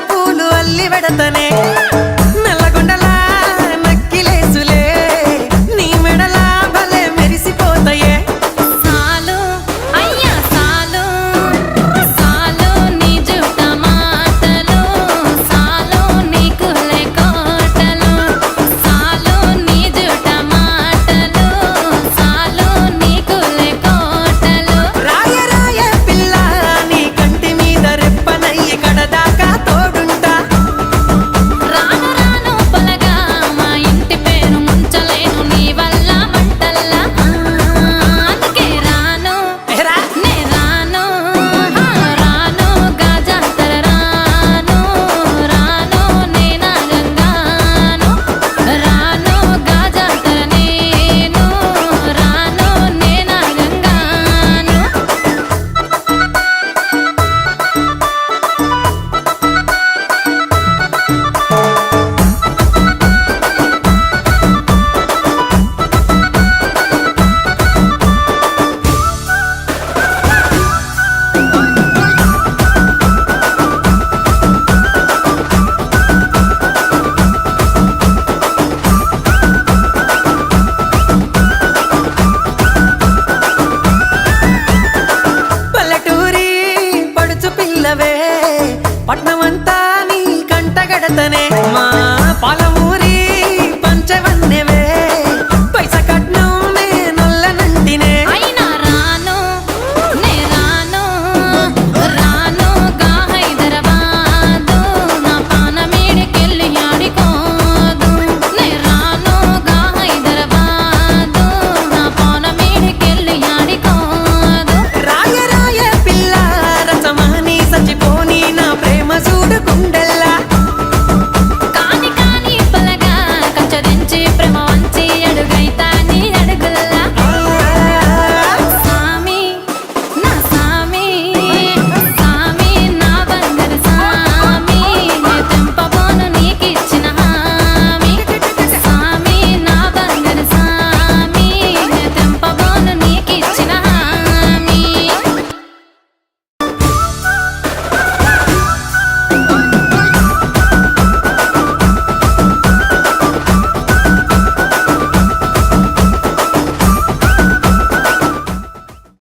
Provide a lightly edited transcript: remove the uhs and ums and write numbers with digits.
పూలు అల్లి వెడతనే నల్లగొండలా నక్కిలేసులే నీ మెడలా భలే మెరిసిపోతాయే సాలు అయ్యా సాలు సాలు నీ జుట్ట మాటలు సాలు నీకు లేకోటలు సాలు నీ జుట్ట మాటలు సాలు నీకు లేకోటలు రాయ రాయ పిల్ల నీ కంటి మీద రెప్పనయ్యి కడదాకా తోడుంటా రాను రాను పొలగా మా ఇంటి పేరు ముంచలేను నీ వల్ల మంటల్లా అందుకే రాను ఎరా నే రాను రాను గాజాతర రాను రాను నేనా గంగాను రాను గాజాతర నేను రాను నేనా గంగాను పల్లెటూరి పడుచు పిల్లవే పట్నమంతా నీ కంటగడతనే